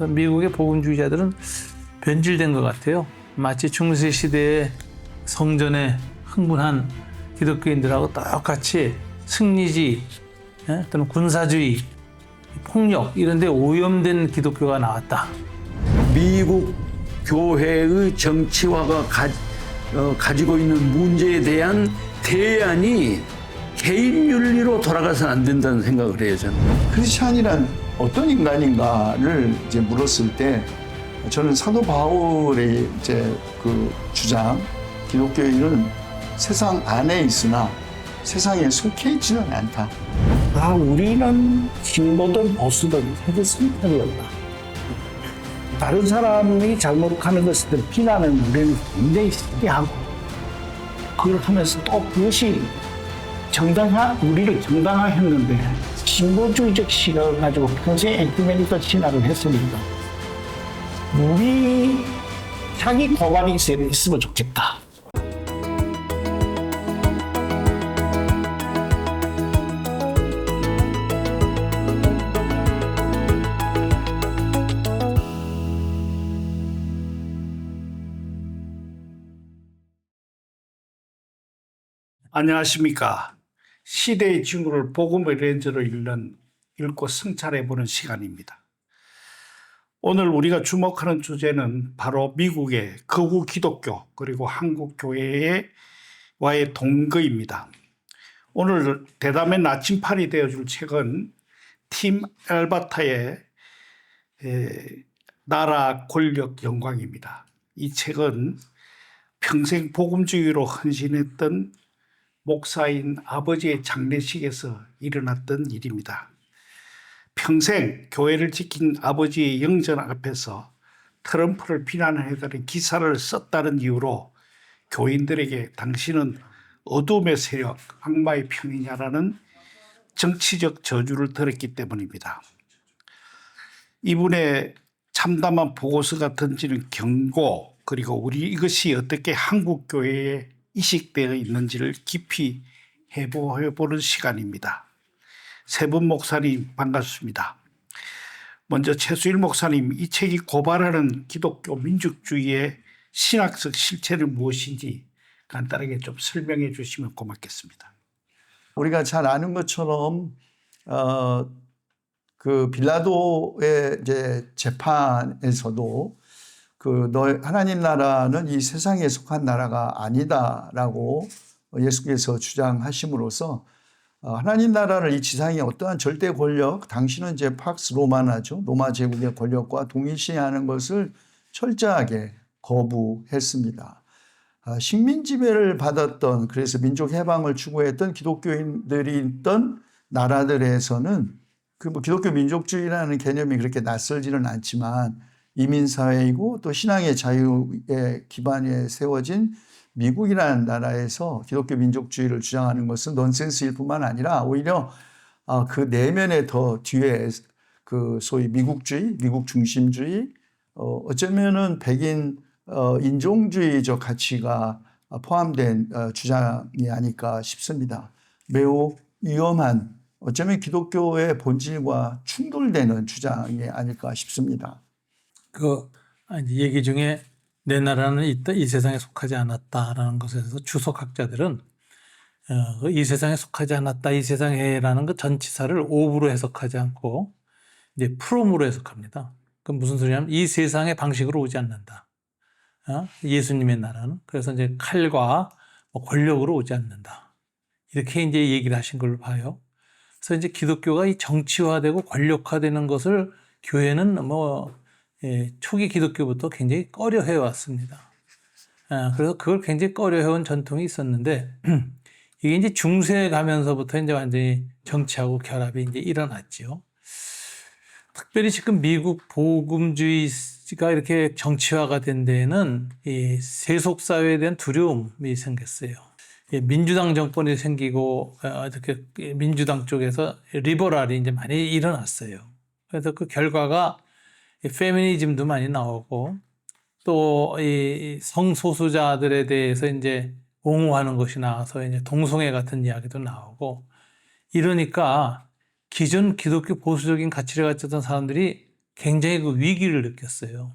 미국의 복음주의자들은 변질된 것 같아요. 마치 중세 시대의 성전에 흥분한 기독교인들하고 똑같이 승리주의 또는 군사주의, 폭력 이런 데 오염된 기독교가 나왔다. 미국 교회의 정치화가 가지고 있는 문제에 대한 대안이 개인 윤리로 돌아가서는 안 된다는 생각을 해요, 저는. 크리스찬이란 어떤 인간인가를 이제 물었을 때 저는 사도 바울의 이제 그 주장, 기독교인은 세상 안에 있으나 세상에 속해 있지는 않다. 우리는 진보든 보수든 헤드스는 편이었다. 다른 사람이 잘못하는 것을 비난을 우리는 굉장히 세게 하고, 그걸 하면서 또 그것이 우리를 정당화했는데, 진보주의적 시각을 가지고 평생 에큐메니컬 신학을 했으니까 우리 자기 고발이 있으면 좋겠다. 안녕하십니까. 시대의 징후를 복음의 렌즈로 읽고 성찰해보는 시간입니다. 오늘 우리가 주목하는 주제는 바로 미국의 거구 기독교 그리고 한국 교회와의 동거입니다. 오늘 대담의 나침판이 되어줄 책은 팀 엘바타의 나라 권력 영광입니다. 이 책은 평생 복음주의로 헌신했던 목사인 아버지의 장례식에서 일어났던 일입니다. 평생 교회를 지킨 아버지의 영전 앞에서 트럼프를 비난해다는 기사를 썼다는 이유로 교인들에게 당신은 어둠의 세력, 악마의 편이냐라는 정치적 저주를 들었기 때문입니다. 이분의 참담한 보고서가 던지는 경고, 그리고 이것이 어떻게 한국 교회에 이식되어 있는지를 깊이 해보는 시간입니다. 세 분 목사님 반갑습니다. 먼저 최수일 목사님, 이 책이 고발하는 기독교 민족주의의 신학적 실체는 무엇인지 간단하게 좀 설명해 주시면 고맙겠습니다. 우리가 잘 아는 것처럼 그 빌라도의 이제 재판에서도 하나님 나라는 이 세상에 속한 나라가 아니다라고 예수께서 주장하심으로써 하나님 나라를 이 지상의 어떠한 절대 권력, 당신은 이제 팍스 로마나죠. 로마 제국의 권력과 동일시하는 것을 철저하게 거부했습니다. 식민 지배를 받았던, 그래서 민족 해방을 추구했던 기독교인들이 있던 나라들에서는 기독교 민족주의라는 개념이 그렇게 낯설지는 않지만 이민사회이고 또 신앙의 자유의 기반에 세워진 미국이라는 나라에서 기독교 민족주의를 주장하는 것은 넌센스일 뿐만 아니라 오히려 그 내면에 더 뒤에 그 소위 미국주의, 미국 중심주의, 어쩌면은 백인 인종주의적 가치가 포함된 주장이 아닐까 싶습니다. 매우 위험한, 어쩌면 기독교의 본질과 충돌되는 주장이 아닐까 싶습니다. 얘기 중에 내 나라는 이 세상에 속하지 않았다라는 것에서 주석학자들은 이 세상에 속하지 않았다, 이 세상에라는 그 전치사를 of로 해석하지 않고 이제 from으로 해석합니다. 그럼 무슨 소리냐면 이 세상의 방식으로 오지 않는다. 예수님의 나라는. 그래서 이제 칼과 권력으로 오지 않는다. 이렇게 이제 얘기를 하신 걸로 봐요. 그래서 이제 기독교가 이 정치화되고 권력화되는 것을 교회는 초기 기독교부터 굉장히 꺼려해 왔습니다. 그래서 그걸 굉장히 꺼려해온 전통이 있었는데, 이게 이제 중세에 가면서부터 이제 완전히 정치하고 결합이 이제 일어났죠. 특별히 지금 미국 복음주의가 이렇게 정치화가 된 데에는 이 세속사회에 대한 두려움이 생겼어요. 민주당 정권이 생기고, 이렇게 민주당 쪽에서 리버럴이 이제 많이 일어났어요. 그래서 그 결과가 페미니즘도 많이 나오고 또 이 성소수자들에 대해서 이제 옹호하는 것이 나와서 이제 동성애 같은 이야기도 나오고 이러니까 기존 기독교 보수적인 가치를 가졌던 사람들이 굉장히 그 위기를 느꼈어요.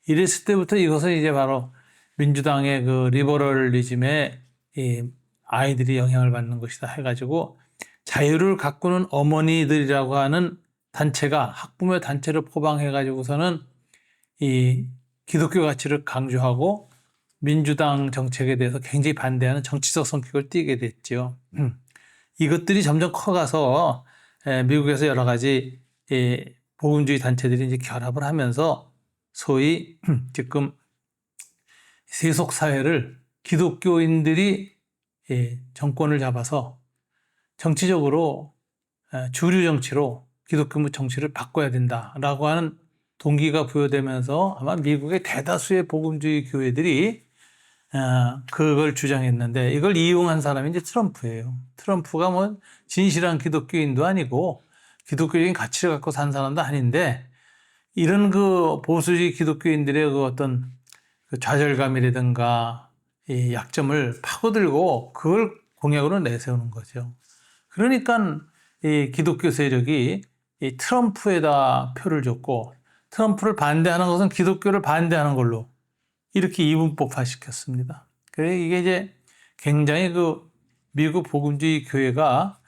이랬을 때부터 이것은 이제 바로 민주당의 그 리버럴리즘에 이 아이들이 영향을 받는 것이다 해가지고 자유를 가꾸는 어머니들이라고 하는 단체가 학부모 단체를 포방해가지고서는 이 기독교 가치를 강조하고 민주당 정책에 대해서 굉장히 반대하는 정치적 성격을 띠게 됐죠. 이것들이 점점 커가서 미국에서 여러 가지 복음주의 단체들이 이제 결합을 하면서 소위 지금 세속 사회를 기독교인들이 정권을 잡아서 정치적으로 주류 정치로 기독교 정치를 바꿔야 된다라고 하는 동기가 부여되면서 아마 미국의 대다수의 복음주의 교회들이 그걸 주장했는데 이걸 이용한 사람이 이제 트럼프예요. 트럼프가 뭐 진실한 기독교인도 아니고 기독교적인 가치를 갖고 산 사람도 아닌데 이런 그 보수주의 기독교인들의 그 어떤 그 좌절감이라든가 이 약점을 파고들고 그걸 공약으로 내세우는 거죠. 그러니까 이 기독교 세력이 이 트럼프에다 표를 줬고 트럼프를 반대하는 것은 기독교를 반대하는 걸로 이렇게 이분법화 시켰습니다. 그래서 이게 이제 굉장히 그 미국 복음주의 교회가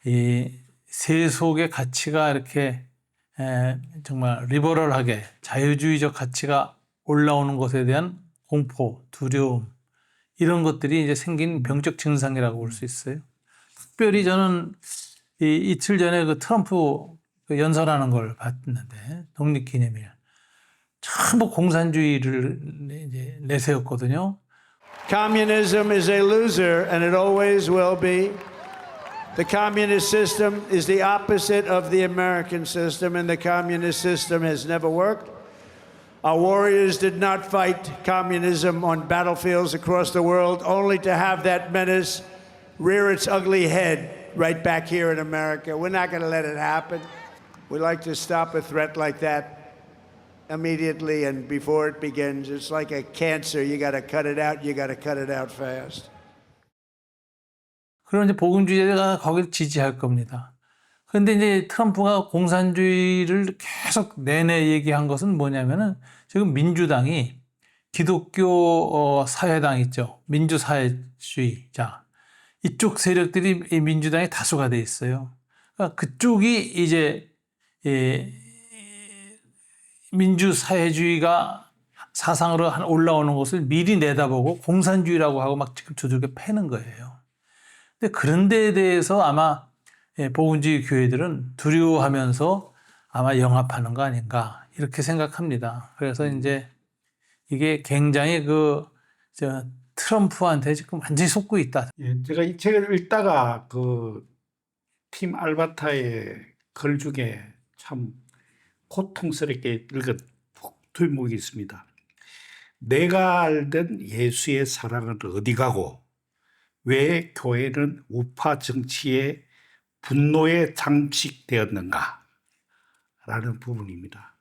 이 세속의 가치가 이렇게 정말 리버럴하게 자유주의적 가치가 올라오는 것에 대한 공포, 두려움 이런 것들이 이제 생긴 병적 증상이라고 볼 수 있어요. 특별히 저는 이틀 전에 그 트럼프 그 연설하는 걸 봤는데 독립기념일 전부 공산주의를 이제 내세웠거든요. Communism is a loser, and it always will be. The communist system is the opposite of the American system, and the communist system has never worked. Our warriors did not fight communism on battlefields across the world, only to have that menace rear its ugly head right back here in America. We're not going to let it happen. We'd like to stop a threat like that immediately and before it begins. It's like a cancer. You got to cut it out. You got to cut it out fast. 그럼 이제 복음주의자가 거기를 지지할 겁니다. 그런데 이제 트럼프가 공산주의를 계속 내내 얘기한 것은 뭐냐면은 지금 민주당이 기독교 사회당 있죠. 민주사회주의자. 이쪽 세력들이 이 민주당에 다수가 돼 있어요. 그러니까 그쪽이 이제 민주사회주의가 사상으로 올라오는 것을 미리 내다보고 공산주의라고 하고 막 지금 두들겨 패는 거예요. 근데 그런 데에 대해서 아마 복음주의 교회들은 두려워하면서 아마 영합하는 거 아닌가 이렇게 생각합니다. 그래서 이제 이게 굉장히 트럼프한테 지금 완전히 속고 있다. 예, 제가 이 책을 읽다가 그 팀 알바타의 글 중에 참 고통스럽게 읽은 대목이 있습니다. 내가 알던 예수의 사랑은 어디 가고 왜 교회는 우파 정치의 분노에 장식되었는가 라는 부분입니다.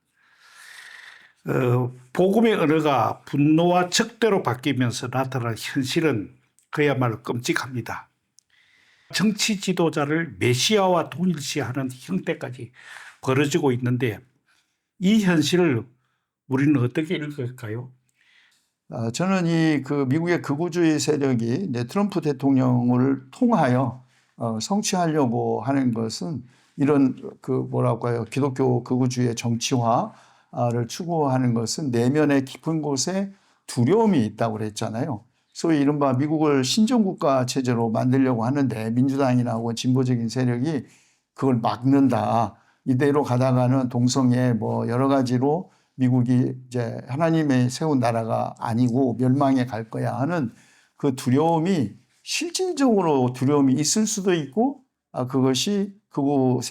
복음의 언어가 분노와 적대로 바뀌면서 나타난 현실은 그야말로 끔찍합니다. 정치 지도자를 메시아와 동일시하는 형태까지 벌어지고 있는데 이 현실을 우리는 어떻게 읽을까요? 저는 이 미국의 극우주의 세력이 이제 트럼프 대통령을 통하여 성취하려고 하는 것은 이런 기독교 극우주의의 정치화를 추구하는 것은 내면의 깊은 곳에 두려움이 있다고 그랬잖아요. 소위 이른바 미국을 신정국가 체제로 만들려고 하는데 민주당이나 혹은 진보적인 세력이 그걸 막는다. 이대로 가다가는 동성애 여러 가지로 미국이 이제 하나님의 세운 나라가 아니고 멸망에 갈 거야 하는 그 두려움이 실질적으로 두려움이 있을 수도 있고 그것이 극우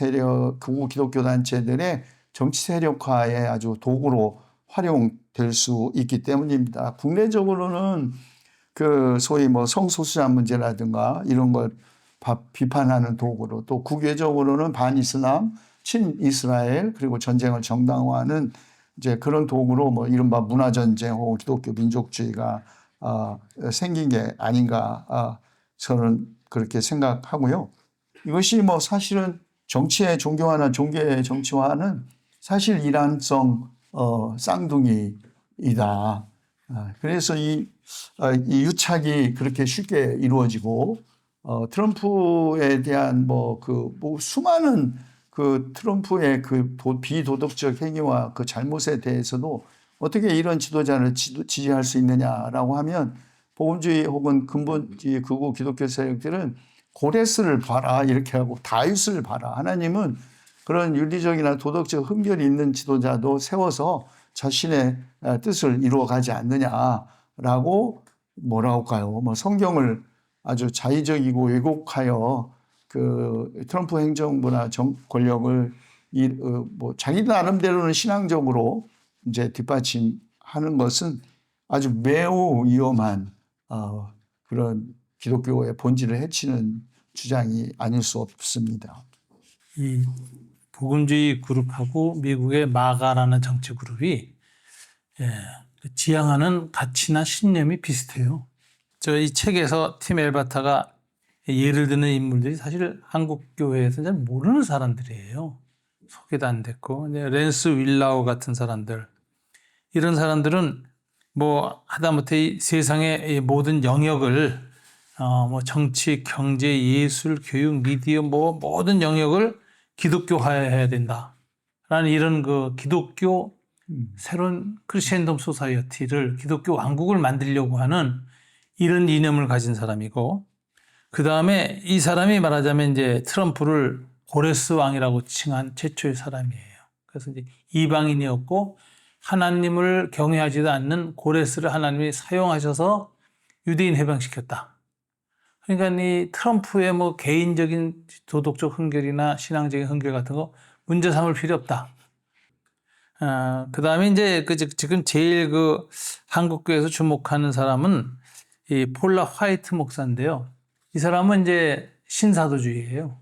기독교 단체들의 정치 세력화의 아주 도구로 활용될 수 있기 때문입니다. 국내적으로는 소위 성소수자 문제라든가 이런 걸 비판하는 도구로 또 국외적으로는 반이슬람, 친이스라엘 그리고 전쟁을 정당화하는 이제 그런 도구로 이른바 문화전쟁 혹은 기독교 민족주의가 생긴 게 아닌가 저는 그렇게 생각하고요. 이것이 사실은 정치의 종교화나 종교의 정치화는 사실 이란성 쌍둥이이다. 그래서 이 유착이 그렇게 쉽게 이루어지고 트럼프에 대한 수많은 그 트럼프의 그 비도덕적 행위와 그 잘못에 대해서도 어떻게 이런 지도자를 지지할 수 있느냐라고 하면 복음주의 혹은 근본주의 극우 기독교 세력들은 고레스를 봐라 이렇게 하고 다윗을 봐라. 하나님은 그런 윤리적이나 도덕적 흠결이 있는 지도자도 세워서 자신의 뜻을 이루어가지 않느냐라고 뭐라고 할까요? 성경을 아주 자의적이고 왜곡하여 그 트럼프 행정부나 권력을 자기 나름대로는 신앙적으로 이제 뒷받침하는 것은 아주 매우 위험한 그런 기독교의 본질을 해치는 주장이 아닐 수 없습니다. 이 복음주의 그룹하고 미국의 마가라는 정치 그룹이 지향하는 가치나 신념이 비슷해요. 저 이 책에서 팀 엘바타가 예를 드는 인물들이 사실 한국 교회에서 잘 모르는 사람들이에요. 소개도 안 됐고 랜스 윌라우 같은 사람들, 이런 사람들은 뭐 하다못해 이 세상의 모든 영역을 정치, 경제, 예술, 교육, 미디어 모든 영역을 기독교화해야 된다라는 이런 그 기독교 새로운 크리스천덤 소사이어티를 기독교 왕국을 만들려고 하는 이런 이념을 가진 사람이고, 그 다음에 이 사람이 말하자면 이제 트럼프를 고레스 왕이라고 칭한 최초의 사람이에요. 그래서 이제 이방인이었고 하나님을 경외하지도 않는 고레스를 하나님이 사용하셔서 유대인 해방시켰다. 그러니까 이 트럼프의 개인적인 도덕적 흥결이나 신앙적인 흥결 같은 거 문제 삼을 필요 없다. 그 다음에 이제 지금 제일 한국교회에서 주목하는 사람은 이 폴라 화이트 목사인데요. 이 사람은 이제 신사도주의예요.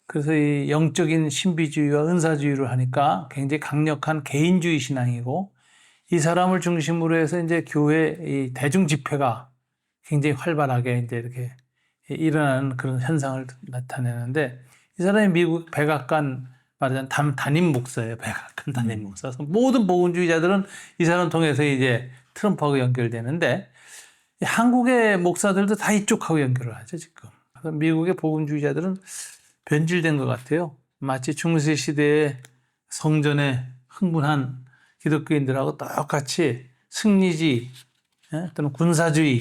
그래서 이 영적인 신비주의와 은사주의를 하니까 굉장히 강력한 개인주의 신앙이고, 이 사람을 중심으로 해서 이제 교회 이 대중 집회가 굉장히 활발하게 이제 이렇게 일어나는 그런 현상을 나타내는데, 이 사람이 미국 백악관 말하자면 담임 목사예요. 백악관 담임 목사. 그래서 모든 복음주의자들은 이 사람 통해서 이제 트럼프하고 연결되는데, 한국의 목사들도 다 이쪽하고 연결을 하죠, 지금. 그래서 미국의 복음주의자들은 변질된 것 같아요. 마치 중세 시대의 성전에 흥분한 기독교인들하고 똑같이 승리주의 또는 군사주의,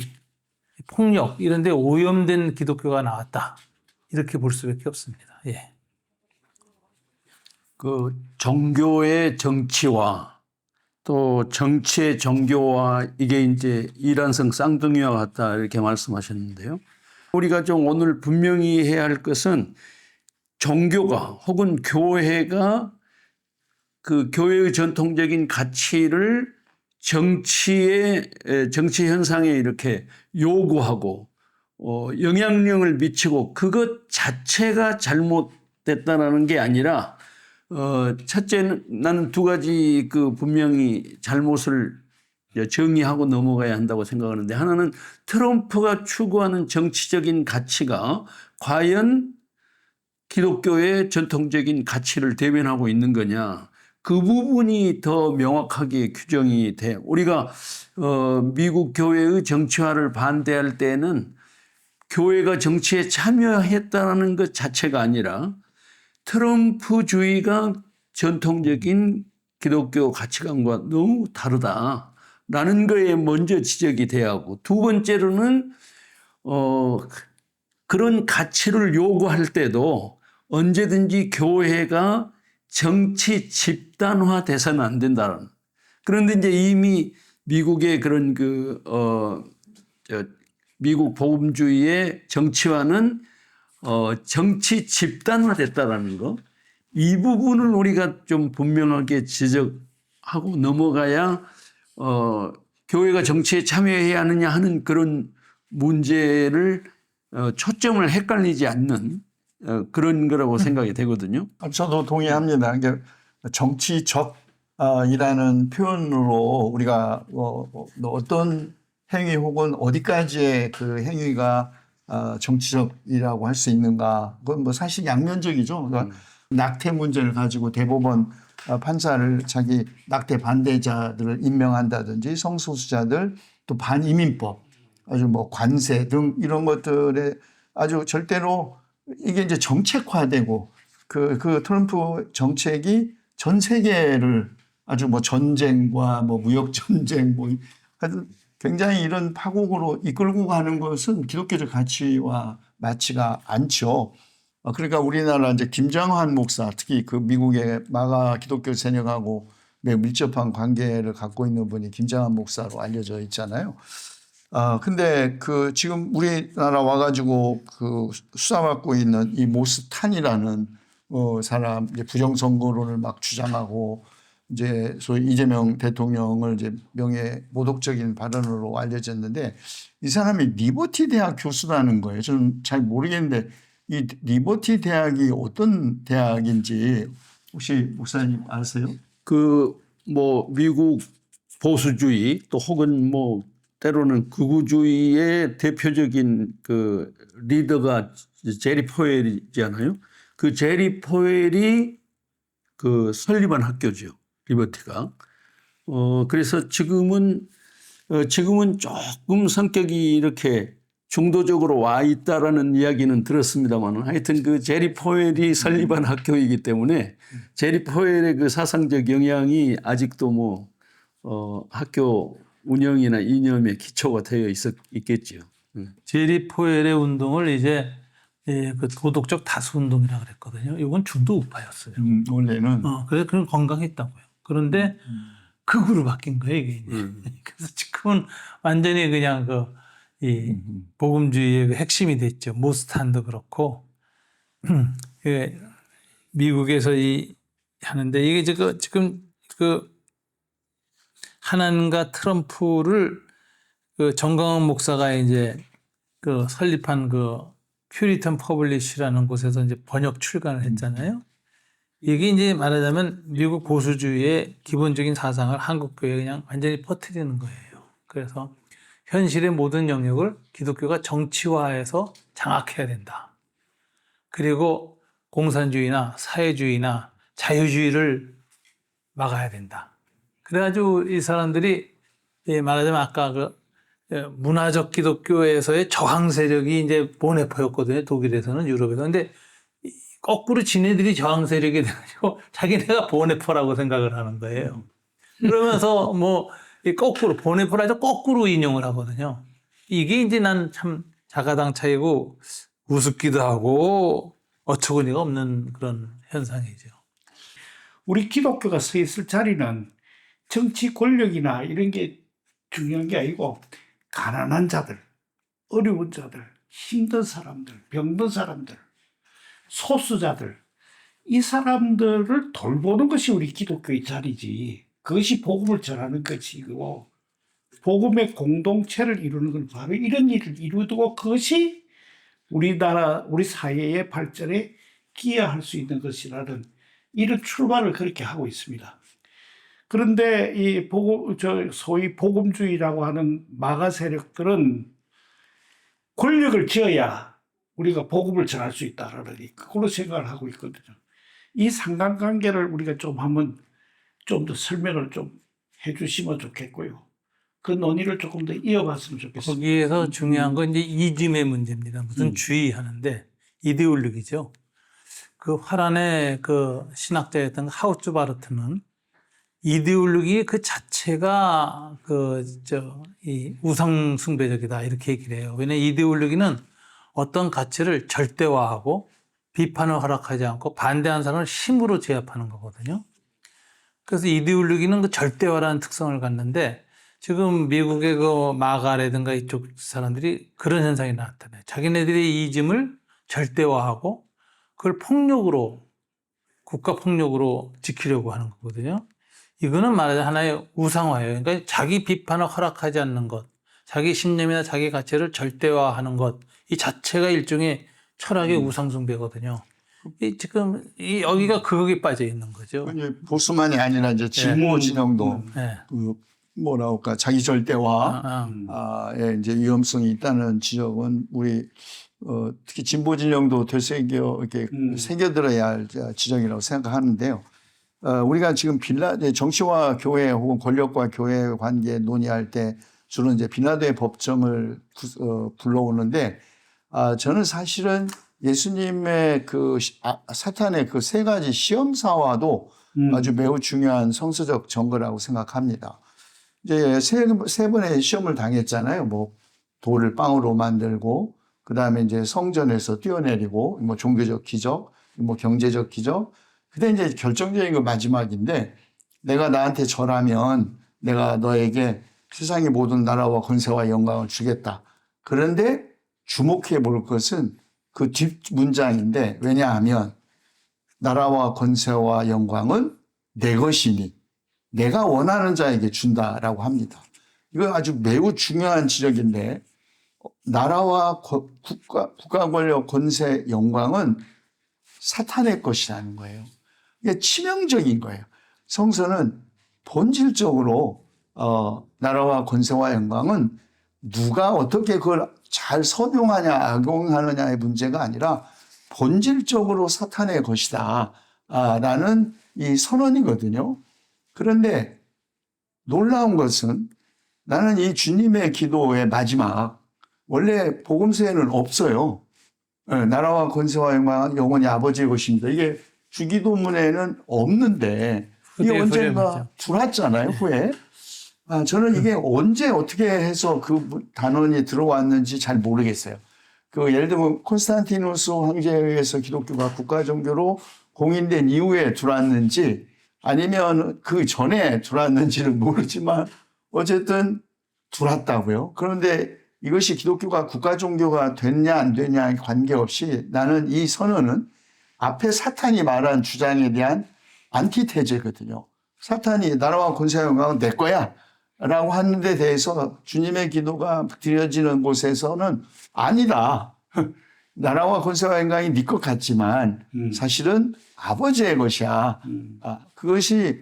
폭력 이런 데 오염된 기독교가 나왔다. 이렇게 볼 수밖에 없습니다. 예. 그 종교의 정치와 또 정치의 종교와 이게 이제 이란성 쌍둥이와 같다 이렇게 말씀하셨는데요. 우리가 좀 오늘 분명히 해야 할 것은 종교가 혹은 교회가 그 교회의 전통적인 가치를 정치 현상에 이렇게 요구하고 영향력을 미치고 그것 자체가 잘못됐다라는 게 아니라 첫째는 나는 두 가지 분명히 잘못을 정의하고 넘어가야 한다고 생각하는데, 하나는 트럼프가 추구하는 정치적인 가치가 과연 기독교의 전통적인 가치를 대변하고 있는 거냐, 그 부분이 더 명확하게 규정이 돼. 우리가 미국 교회의 정치화를 반대할 때는 교회가 정치에 참여했다는 것 자체가 아니라 트럼프주의가 전통적인 기독교 가치관과 너무 다르다라는 거에 먼저 지적이 돼야 하고, 두 번째로는 그런 가치를 요구할 때도 언제든지 교회가 정치 집단화 돼서는 안 된다는. 그런데 이제 이미 미국의 그런 미국 복음주의의 정치화는 정치 집단화 됐다라는 거, 이 부분을 우리가 좀 분명하게 지적하고 넘어가야 교회가 정치에 참여해야 하느냐 하는 그런 문제를 초점을 헷갈리지 않는 그런 거라고 생각이 되거든요. 저도 동의합니다. 정치적이라는 표현으로 우리가 어떤 행위 혹은 어디까지의 그 행위가 정치적이라고 할 수 있는가, 그건 사실 양면적이죠. 그러니까 낙태 문제를 가지고 대법원 판사를 자기 낙태 반대자들을 임명한다든지 성소수자들 또 반이민법 아주 뭐 관세 등 이런 것들에 아주 절대로 이게 이제 정책화되고 그 트럼프 정책이 전 세계를 아주 뭐 전쟁과 뭐 무역 전쟁 뭐 하여튼 굉장히 이런 파국으로 이끌고 가는 것은 기독교적 가치와 맞지가 않죠. 그러니까 우리나라 이제 김장환 목사 특히 그 미국의 마가 기독교 세력하고 매우 밀접한 관계를 갖고 있는 분이 김장환 목사로 알려져 있잖아요. 근데 그 지금 우리나라 와가지고 그 수사받고 있는 이 모스탄이라는 사람 이제 부정선거론을 막 주장하고 이제 소위 이재명 대통령을 이제 명예 모독적인 발언으로 알려졌는데 이 사람이 리버티 대학 교수라는 거예요. 저는 잘 모르겠는데 이 리버티 대학이 어떤 대학인지 혹시 목사님 아세요? 그 뭐 미국 보수주의 또 혹은 뭐 때로는 극우주의의 대표적인 그 리더가 제리 포웰이잖아요. 그 제리 포웰이 그 설립한 학교죠. 리버티가. 그래서 지금은 조금 성격이 이렇게 중도적으로 와 있다라는 이야기는 들었습니다만 하여튼 그 제리 포웰이 설립한 학교이기 때문에 제리 포웰의 그 사상적 영향이 아직도 뭐 학교 운영이나 이념의 기초가 되어 있겠죠. 제리 포웰의 운동을 이제 그 도덕적 다수 운동이라 그랬거든요. 이건 중도 우파였어요. 원래는 그래서 그건 건강했다고요. 그런데 극우로 바뀐 거예요, 이게. 그래서 지금은 완전히 그냥 이 복음주의의 그 핵심이 됐죠. 모스탄도 그렇고 미국에서 하는데 이게 지금 하나님과 트럼프를 그 정강원 목사가 이제 그 설립한 그 퓨리턴 퍼블리시라는 곳에서 이제 번역 출간을 했잖아요. 이게 이제 말하자면 미국 보수주의의 기본적인 사상을 한국 교회에 그냥 완전히 퍼뜨리는 거예요. 그래서 현실의 모든 영역을 기독교가 정치화해서 장악해야 된다. 그리고 공산주의나 사회주의나 자유주의를 막아야 된다. 그래가지고 이 사람들이 말하자면 아까 문화적 기독교에서의 저항 세력이 이제 보네포였거든요. 독일에서는 유럽에서. 근데 거꾸로 지네들이 저항 세력이 돼가지고 자기네가 보네포라고 생각을 하는 거예요. 그러면서 뭐 거꾸로 보네포라서 거꾸로 인용을 하거든요. 이게 이제 난 참 자가당착이고 우습기도 하고 어처구니가 없는 그런 현상이죠. 우리 기독교가 서 있을 자리는 정치 권력이나 이런 게 중요한 게 아니고 가난한 자들, 어려운 자들, 힘든 사람들, 병든 사람들, 소수자들 이 사람들을 돌보는 것이 우리 기독교의 자리지. 그것이 복음을 전하는 것이고 복음의 공동체를 이루는 건 바로 이런 일을 이루고 그것이 우리나라 우리 사회의 발전에 기여할 수 있는 것이라는 이런 출발을 그렇게 하고 있습니다. 그런데 이 소위 복음주의라고 하는 마가 세력들은 권력을 쥐어야 우리가 복음을 전할 수 있다라는 그걸로 생각을 하고 있거든요. 이 상관관계를 우리가 좀 한번 좀 더 설명을 좀 해주시면 좋겠고요. 그 논의를 조금 더 이어갔으면 좋겠습니다. 거기에서 중요한 건 이제 이즘의 문제입니다. 무슨 주의하는데 이데올로기죠. 그 화란의 그 신학자였던 하우츠 바르트는 이데올로기 그 자체가 이 우상 숭배적이다 이렇게 얘기를 해요. 왜냐하면 이데올로기는 어떤 가치를 절대화하고 비판을 허락하지 않고 반대하는 사람을 힘으로 제압하는 거거든요. 그래서 이데올로기는 그 절대화라는 특성을 갖는데 지금 미국의 그 마가라든가 이쪽 사람들이 그런 현상이 나타나요. 자기네들의 이즘을 절대화하고 그걸 폭력으로 국가 폭력으로 지키려고 하는 거거든요. 이거는 말하자면 하나의 우상화예요. 그러니까 자기 비판을 허락하지 않는 것, 자기 신념이나 자기 가치를 절대화하는 것, 이 자체가 일종의 철학의 우상숭배거든요. 지금 여기가 거기에 빠져 있는 거죠. 보수만이 아니라 이제 진보 진영도 그 뭐라고 할까 자기 절대화에 이제 위험성이 있다는 지적은 우리 특히 진보 진영도 되새겨 이렇게 새겨들어야 할 지적이라고 생각하는데요. 우리가 지금 정치와 교회 혹은 권력과 교회의 관계 논의할 때 주로 이제 빌라도의 법정을 불러오는데, 저는 사실은 예수님의 사탄의 그 세 가지 시험사와도 아주 매우 중요한 성서적 증거라고 생각합니다. 이제 세 번의 시험을 당했잖아요. 뭐 돌을 빵으로 만들고, 그 다음에 이제 성전에서 뛰어내리고, 뭐 종교적 기적, 뭐 경제적 기적. 그때 이제 결정적인 거 마지막인데, 내가 나한테 절하면 내가 너에게 세상의 모든 나라와 권세와 영광을 주겠다. 그런데 주목해 볼 것은 그 뒷 문장인데, 왜냐하면 나라와 권세와 영광은 내 것이니 내가 원하는 자에게 준다라고 합니다. 이거 아주 매우 중요한 지적인데, 나라와 국가 권력, 권세, 영광은 사탄의 것이라는 거예요. 이게 치명적인 거예요. 성서는 본질적으로 나라와 권세와 영광은 누가 어떻게 그걸 잘 선용하냐 악용하느냐의 문제가 아니라 본질적으로 사탄의 것이다 라는 이 선언이거든요. 그런데 놀라운 것은 나는 이 주님의 기도의 마지막, 원래 복음서에는 없어요. 나라와 권세와 영광은 영원히 아버지의 것입니다. 이게 주기도문에는 없는데 이게 언젠가 들어왔잖아요, 후에. 저는 이게 언제 어떻게 해서 그 단원이 들어왔는지 잘 모르겠어요. 예를 들면 콘스탄티누스 황제에 의해서 기독교가 국가종교로 공인된 이후에 들어왔는지 아니면 그 전에 들어왔는지는 모르지만 어쨌든 들어왔다고요. 그런데 이것이 기독교가 국가종교가 됐냐 안 됐냐에 관계없이 나는 이 선언은 앞에 사탄이 말한 주장에 대한 안티테제거든요. 사탄이 나라와 권세와 영광은 내 거야 라고 하는 데 대해서 주님의 기도가 드려지는 곳에서는 아니다. 나라와 권세와 영광이 네 것 같지만 사실은 아버지의 것이야. 그것이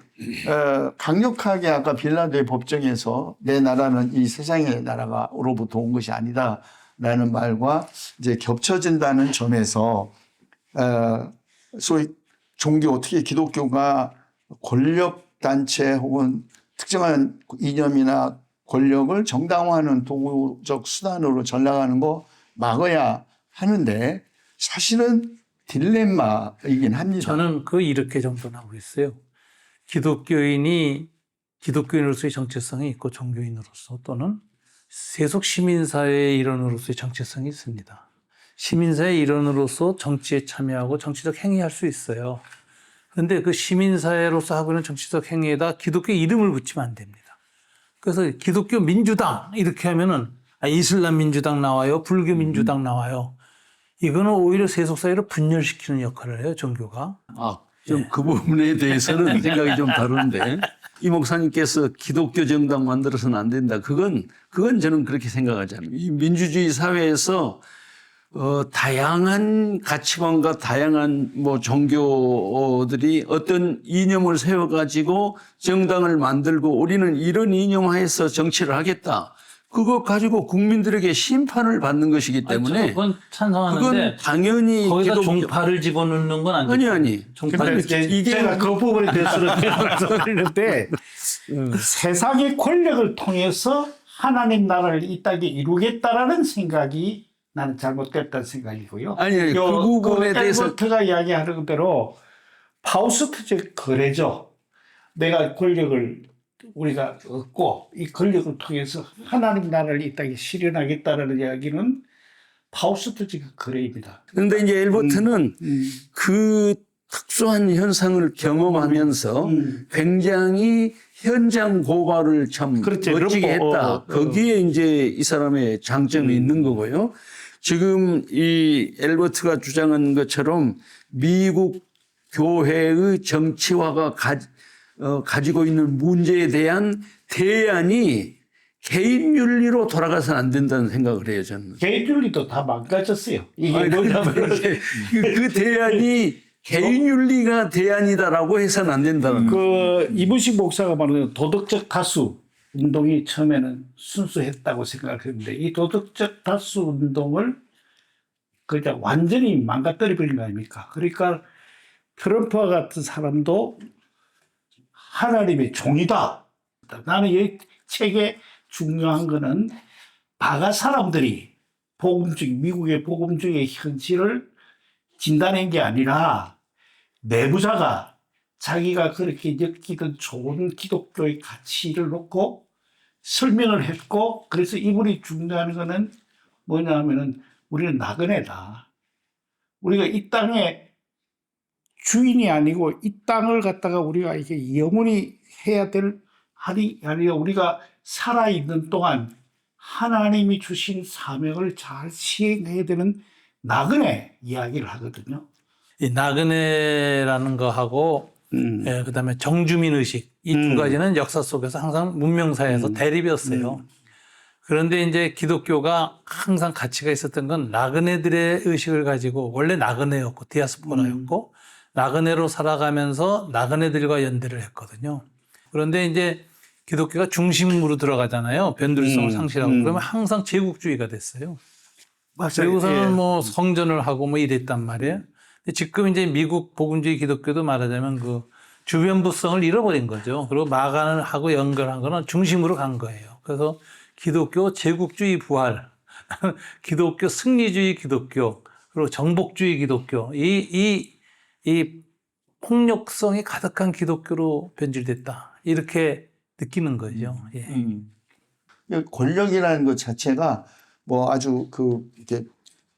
강력하게 아까 빌라도의 법정에서 내 나라는 이 세상의 나라로부터 온 것이 아니다라는 말과 이제 겹쳐진다는 점에서 소위 종교, 특히 기독교가 권력단체 혹은 특정한 이념이나 권력을 정당화하는 도구적 수단으로 전락하는 거 막아야 하는데 사실은 딜레마이긴 합니다. 저는 이렇게 정돈하고 있어요. 기독교인으로서의 정체성이 있고 종교인으로서 또는 세속 시민사회의 일원으로서의 정체성이 있습니다. 시민사회의 일원으로서 정치에 참여하고 정치적 행위할 수 있어요. 그런데 그 시민사회로서 하고 있는 정치적 행위에다 기독교 이름을 붙이면 안 됩니다. 그래서 기독교 민주당 이렇게 하면은 이슬람 민주당 나와요. 불교 민주당 나와요. 이거는 오히려 세속사회를 분열시키는 역할을 해요, 종교가. 좀 그 부분에 대해서는 생각이 좀 다른데 이 목사님께서 기독교 정당 만들어서는 안 된다. 그건 저는 그렇게 생각하지 않아요. 이 민주주의 사회에서 다양한 가치관과 다양한 종교들이 어떤 이념을 세워가지고 정당을 만들고 우리는 이런 이념하에서 정치를 하겠다. 그거 가지고 국민들에게 심판을 받는 것이기 때문에 그건 찬성하는데 그건 당연히 거기다 종파를 집어넣는 건 안 돼요. 아니. 종파를 제가 그 부분에 대해서는 말씀드리는데 세상의 권력을 통해서 하나님 나라를 이 땅에 이루겠다라는 생각이 나는 잘못됐다는 생각이고요. 아니, 그 부분에 대해서 엘버트가 이야기하는 대로 파우스트적 거래죠. 내가 권력을 우리가 얻고 이 권력을 통해서 하나님 나라를 이 땅에 실현하겠다라는 이야기는 파우스트적 거래입니다. 그런데 이제 엘버트는 그 특수한 현상을 경험하면서 굉장히 현장 고발을 참 그렇죠. 멋지게 했다. 거기에 이제 이 사람의 장점이 있는 거고요. 지금 이 엘버트가 주장한 것처럼 미국 교회의 정치화가 가지고 있는 문제에 대한 대안이 개인 윤리로 돌아가서는 안 된다는 생각을 해요, 저는. 개인 윤리도 다 망가졌어요. 이게 뭐냐면 그 대안이 개인 윤리가 대안이다라고 해서는 안 된다는 거예요. 이문식 목사가 말하는 도덕적 다수 운동이 처음에는 순수했다고 생각을 했는데 이 도덕적 다수 운동을 그냥 완전히 망가뜨려 버린 거 아닙니까? 그러니까 트럼프와 같은 사람도 하나님의 종이다. 나는 이 책에 중요한 거는 바가 사람들이 미국의 복음주의 현실을 진단한 게 아니라 내부자가 자기가 그렇게 느끼던 좋은 기독교의 가치를 놓고 설명을 했고, 그래서 이분이 중요한 거는 뭐냐 하면은 우리는 나그네다. 우리가 이 땅의 주인이 아니고 이 땅을 갖다가 우리가 이게 영원히 해야 될 할이 아니라 우리가 살아있는 동안 하나님이 주신 사명을 잘 시행해야 되는 나그네 이야기를 하거든요. 이 나그네라는 거하고 그다음에 정주민 의식 이 두 가지는 역사 속에서 항상 문명사에서 대립이었어요. 그런데 이제 기독교가 항상 가치가 있었던 건 나그네들의 의식을 가지고 원래 나그네였고 디아스포라였고 나그네로 살아가면서 나그네들과 연대를 했거든요. 그런데 이제 기독교가 중심으로 들어가잖아요. 변두리성을 상실하고 그러면 항상 제국주의가 됐어요. 그리고서는 뭐 성전을 하고 뭐 이랬단 말이에요. 근데 지금 이제 미국 복음주의 기독교도 말하자면 그 주변부성을 잃어버린 거죠. 그리고 마간을 하고 연결한 거는 중심으로 간 거예요. 그래서 기독교 제국주의 부활, 기독교 승리주의 기독교, 그리고 정복주의 기독교, 이 폭력성이 가득한 기독교로 변질됐다. 이렇게 느끼는 거죠. 예. 권력이라는 것 자체가 뭐 아주 이렇게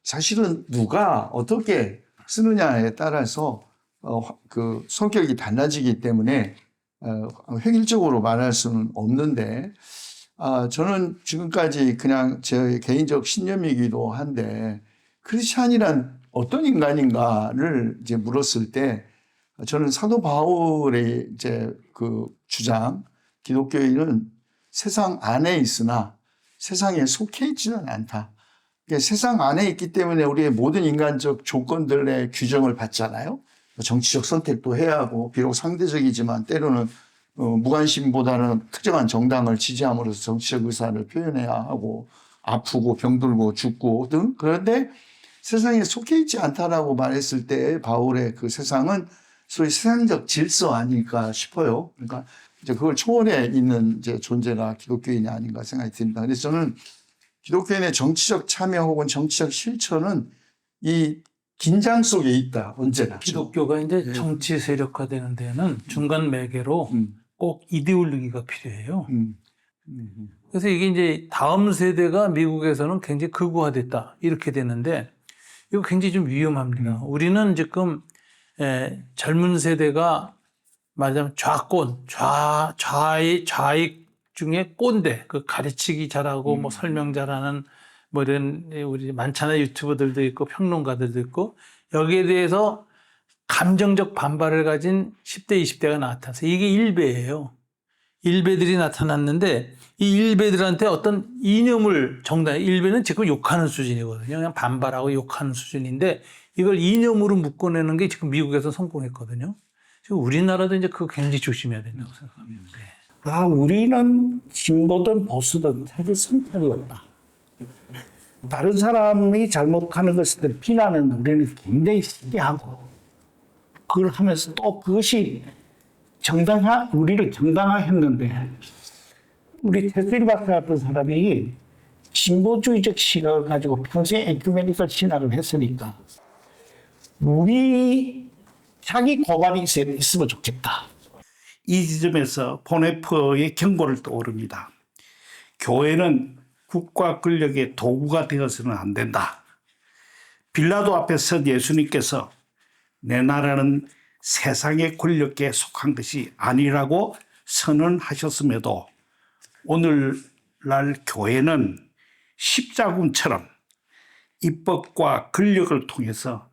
사실은 누가 어떻게 쓰느냐에 따라서 그 성격이 달라지기 때문에 획일적으로 말할 수는 없는데 저는 지금까지 그냥 제 개인적 신념이기도 한데 크리스찬이란 어떤 인간인가를 이제 물었을 때 저는 사도 바울의 이제 그 주장 기독교인은 세상 안에 있으나 세상에 속해 있지는 않다. 그러니까 세상 안에 있기 때문에 우리의 모든 인간적 조건들의 규정을 받잖아요. 정치적 선택도 해야 하고 비록 상대적이지만 때로는 무관심보다는 특정한 정당을 지지함으로써 정치적 의사를 표현해야 하고 아프고 병들고 죽고 등. 그런데 세상에 속해 있지 않다라고 말했을 때 바울의 그 세상은 소위 세상적 질서 아닐까 싶어요. 그러니까 이제 그걸 초월해 있는 이제 존재가 기독교인이 아닌가 생각이 듭니다. 그래서 저는 기독교인의 정치적 참여 혹은 정치적 실천은 이 긴장 속에 있다, 언제나. 기독교가 이제 정치 세력화되는 데는 중간 매개로 꼭 이데올로기가 필요해요. 그래서 이게 이제 다음 세대가 미국에서는 굉장히 극우화됐다. 이렇게 되는데 이거 굉장히 좀 위험합니다. 우리는 지금 젊은 세대가 말하자면 좌권, 좌익 중에 꼰대, 그 가르치기 잘하고 뭐 설명 잘하는 뭐 이런 우리 많잖아요. 유튜버들도 있고 평론가들도 있고 여기에 대해서 감정적 반발을 가진 10대, 20대가 나타나서 이게 일배예요. 일배들이 나타났는데 이 일배들한테 어떤 이념을 일배는 지금 욕하는 수준이거든요. 그냥 반발하고 욕하는 수준인데 이걸 이념으로 묶어내는 게 지금 미국에서 성공했거든요. 지금 우리나라도 이제 그거 굉장히 조심해야 된다고 생각합니다. 우리는 진보든 보수든 사실 선택이 없다. 다른 사람이 잘못하는 것을 비난은 우리는 굉장히 쉽게 하고 그걸 하면서 또 그것이 우리를 정당화했는데 우리 테슬리 박사 같은 사람이 진보주의적 시각을 가지고 평소에 에큐메니컬 신학을 했으니까 우리 자기 고발이 있으면 좋겠다. 이 지점에서 보네퍼의 경고를 떠오릅니다. 교회는 국가 권력의 도구가 되어서는 안 된다. 빌라도 앞에 선 예수님께서 내 나라는 세상의 권력에 속한 것이 아니라고 선언하셨음에도 오늘날 교회는 십자군처럼 입법과 권력을 통해서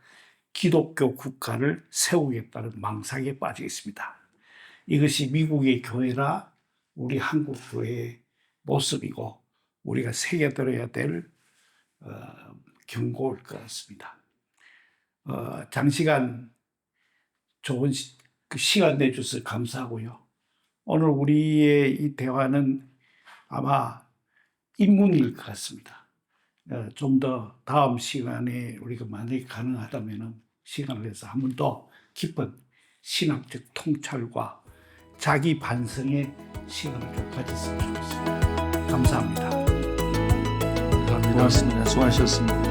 기독교 국가를 세우겠다는 망상에 빠져 있습니다. 이것이 미국의 교회라 우리 한국 교회의 모습이고 우리가 새겨들어야 될 경고일 것 같습니다. 장시간 좋은 시간 내주셔서 감사하고요. 오늘 우리의 이 대화는 아마 입문일 것 같습니다. 좀 더 다음 시간에 우리가 만약에 가능하다면 시간을 내서 한 번 더 깊은 신학적 통찰과 자기 반성의 시간을 좀 가졌으면 좋겠습니다. 감사합니다. 감사합니다. 고맙습니다. 수고하셨습니다.